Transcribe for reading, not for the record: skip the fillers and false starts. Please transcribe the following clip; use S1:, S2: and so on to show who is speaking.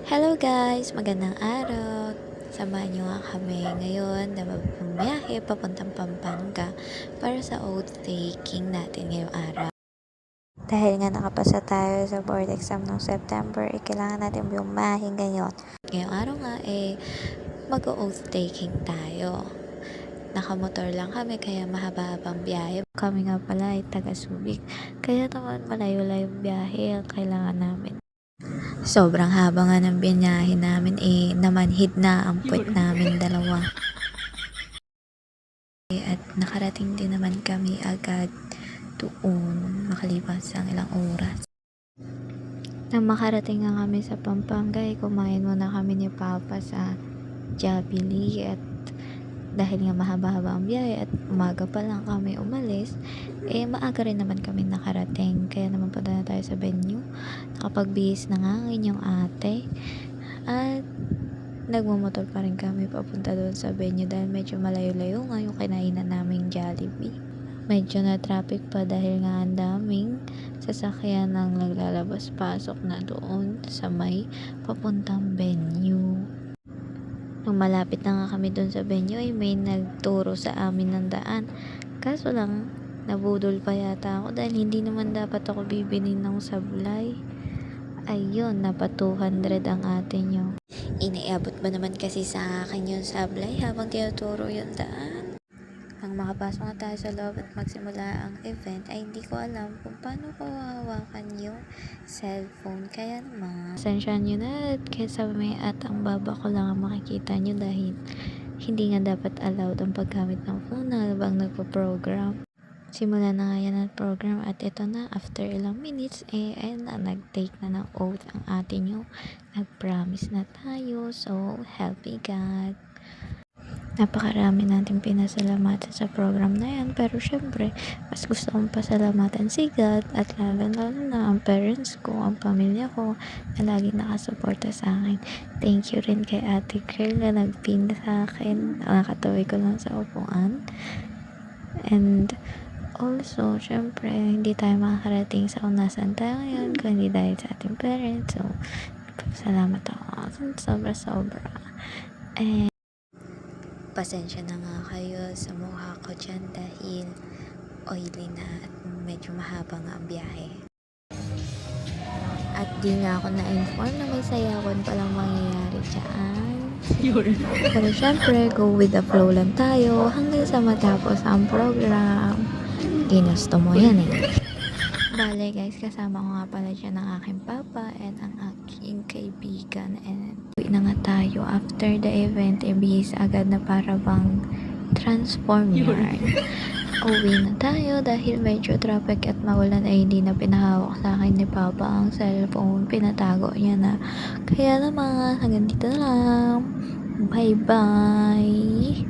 S1: Hello guys! Magandang araw! Samahan nyo nga kami ngayon na bumiyahe papuntang Pampanga para sa oath taking natin ngayong araw. Dahil nga nakapasa tayo sa board exam ng September, kailangan natin bumiyahe ngayon. Ngayong araw nga mag-oath taking tayo. Nakamotor lang kami kaya mahaba-habang biyahe. Kami nga pala ay taga Subic, kaya naman malayo-layo biyahe ang kailangan namin. Sobrang haba nga ng binyahe namin namanhid na ang puwet namin dalawa. At nakarating din naman kami agad doon makalipas ang ilang oras. Nang makarating nga kami sa Pampanga, kumain muna kami ni Papa sa Jollibee at dahil nga mahaba-haba ang biyahe at umaga pa lang kami umalis, maaga rin naman kami nakarating. Kaya naman punta na tayo sa venue. Nakapagbihis na nga ang inyong ate. At nagmumotor pa rin kami papunta doon sa venue dahil medyo malayo-layo nga yung kinainan naming Jollibee. Medyo na traffic pa dahil nga ang daming sasakyan ng naglalabas-pasok na doon sa may papuntang venue. Nung malapit na nga kami doon sa venue may nagturo sa amin ng daan. Kaso lang, nabudol pa yata ako dahil hindi naman dapat ako bibili ng sablay. Ayun, napa 200 ang atin nyo. Iniabot ba naman kasi sa akin yung sablay habang tinuturo yung daan? Nang makapasok na tayo sa loob at magsimula ang event ay hindi ko alam kung paano ko hawakan yung cellphone. Kaya naman, pasensyahan nyo na at kesa may at ang baba ko lang ang makikita nyo dahil hindi nga dapat allowed ang paggamit ng phone habang nagpo-program. Simula na nga yan ang program at ito na after ilang minutes nag-take na ng oath ang atin nyo. Nag-promise na tayo, so help me God. Napakarami natin pinasalamatan sa program na yan, pero syempre mas gusto kong pasalamatan si God at lalo na ang parents ko, ang pamilya ko na lagi nakasuporta sa akin. Thank you rin kay ate girl na nagpin sa akin, nakatawi ko lang sa upuan. And also, syempre hindi tayo makakarating sa kung nasan tayo ngayon kung hindi dahil sa ating parents. So salamat ako sobra. And pasensya na nga kayo sa mukha ko dyan dahil oily na at medyo mahaba nga ang biyahe. At di nga ako na-inform na may sayawan palang mangyayari dyan. Pero syempre, go with the flow lang tayo hanggang sa matapos ang program. Ginusto mo yan Bale guys, kasama ko nga pala dyan ang aking papa and ang aking kaibigan. And uwi na nga tayo after the event. Bihis agad na para bang transformer. Uwi na tayo dahil medyo traffic at maulan ay hindi na pinahawak sa akin ni papa ang cellphone. Pinatago niya na. Kaya naman, hanggang dito na lang. Bye bye!